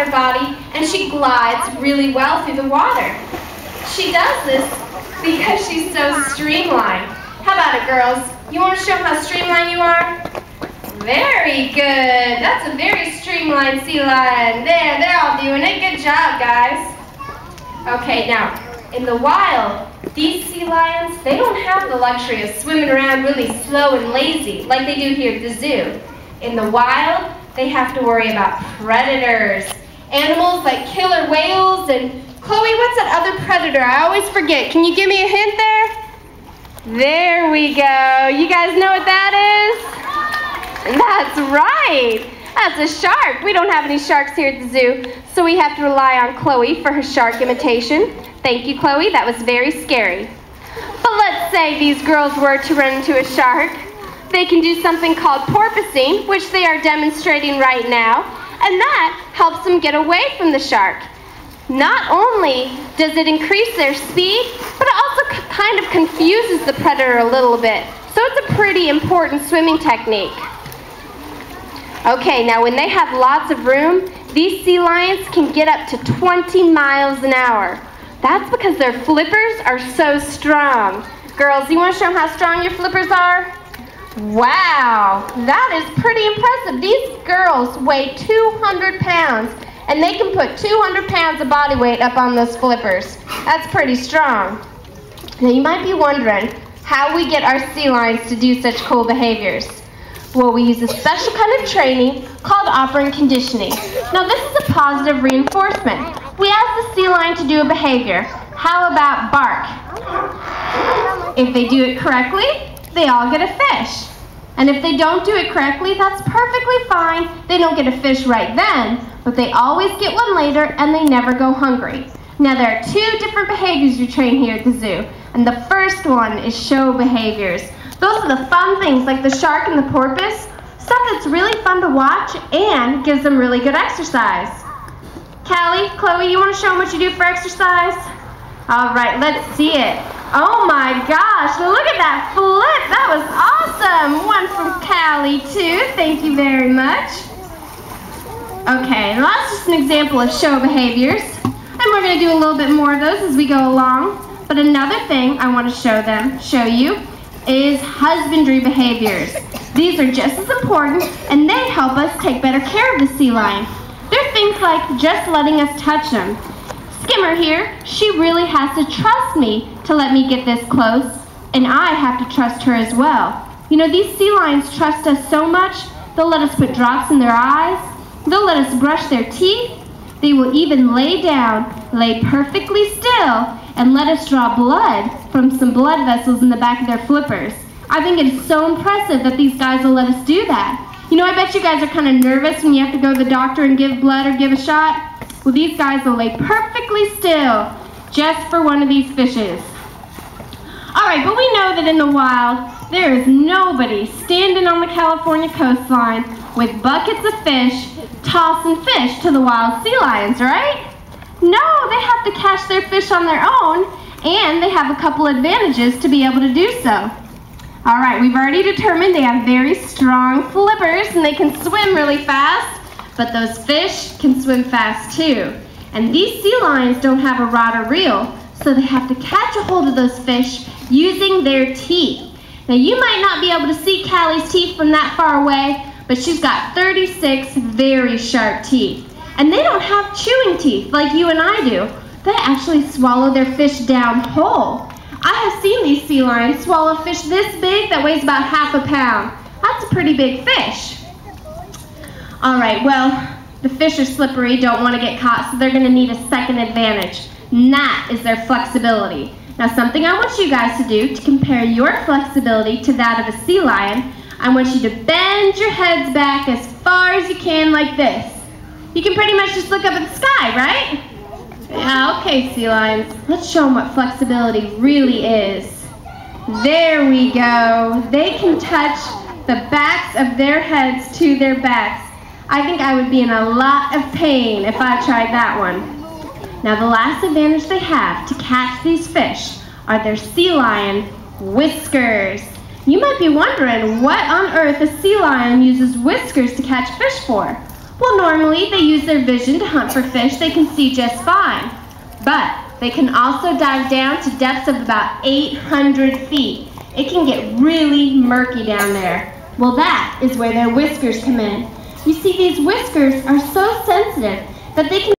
her body, and she glides really well through the water. She does this because she's so streamlined. How about it, girls? You want to show how streamlined you are? Very good. That's a very streamlined sea lion. There, they're all doing it. Good job, guys. Okay, now, in the wild, these sea lions, they don't have the luxury of swimming around really slow and lazy like they do here at the zoo. In the wild, they have to worry about predators. Animals like killer whales and... Chloe, what's that other predator? I always forget. Can you give me a hint there? There we go. You guys know what that is? That's right. That's a shark. We don't have any sharks here at the zoo, so we have to rely on Chloe for her shark imitation. Thank you, Chloe. That was very scary. But let's say these girls were to run into a shark. They can do something called porpoising, which they are demonstrating right now, and that helps them get away from the shark. Not only does it increase their speed, but it also kind of confuses the predator a little bit. So it's a pretty important swimming technique. Okay, now when they have lots of room, these sea lions can get up to 20 miles an hour. That's because their flippers are so strong. Girls, you want to show how strong your flippers are? Wow, that is pretty impressive. These girls weigh 200 pounds, and they can put 200 pounds of body weight up on those flippers. That's pretty strong. Now you might be wondering how we get our sea lions to do such cool behaviors. Well, we use a special kind of training called operant conditioning. Now this is a positive reinforcement. We ask the sea lion to do a behavior. How about bark? If they do it correctly, they all get a fish. And if they don't do it correctly, that's perfectly fine. They don't get a fish right then, but they always get one later and they never go hungry. Now there are two different behaviors you train here at the zoo. And the first one is show behaviors. Those are the fun things like the shark and the porpoise, stuff that's really fun to watch and gives them really good exercise. Callie, Chloe, you want to show them what you do for exercise? All right, let's see it. Oh my gosh, look at that flip. That was awesome. One from Callie too. Thank you very much. Okay, now that's just an example of show behaviors. And we're going to do a little bit more of those as we go along. But another thing I want to show you is husbandry behaviors. These are just as important, and they help us take better care of the sea lion. They're things like just letting us touch them. Skimmer here, she really has to trust me to let me get this close, and I have to trust her as well. You know, these sea lions trust us so much, they'll let us put drops in their eyes, they'll let us brush their teeth, they will even lay down, lay perfectly still, and let us draw blood from some blood vessels in the back of their flippers. I think it's so impressive that these guys will let us do that. You know, I bet you guys are kind of nervous when you have to go to the doctor and give blood or give a shot. Well, these guys will lay perfectly still just for one of these fishes. All right, but we know that in the wild, there is nobody standing on the California coastline with buckets of fish, tossing fish to the wild sea lions, right? No, they have to catch their fish on their own, and they have a couple advantages to be able to do so. All right, we've already determined they have very strong flippers, and they can swim really fast, but those fish can swim fast too. And these sea lions don't have a rod or reel, so they have to catch a hold of those fish using their teeth. Now, you might not be able to see Callie's teeth from that far away, but she's got 36 very sharp teeth. And they don't have chewing teeth like you and I do. They actually swallow their fish down whole. I have seen these sea lions swallow a fish this big that weighs about ½ a pound. That's a pretty big fish. All right, well, the fish are slippery, don't want to get caught, so they're going to need a second advantage. And that is their flexibility. Now, something I want you guys to do to compare your flexibility to that of a sea lion, I want you to bend your heads back as far as you can like this. You can pretty much just look up at the sky, right? Yeah, okay, sea lions. Let's show them what flexibility really is. There we go. They can touch the backs of their heads to their backs. I think I would be in a lot of pain if I tried that one. Now, the last advantage they have to catch these fish are their sea lion whiskers. You might be wondering what on earth a sea lion uses whiskers to catch fish for. Well, normally they use their vision to hunt for fish they can see just fine. But they can also dive down to depths of about 800 feet. It can get really murky down there. Well, that is where their whiskers come in. You see, these whiskers are so sensitive that they can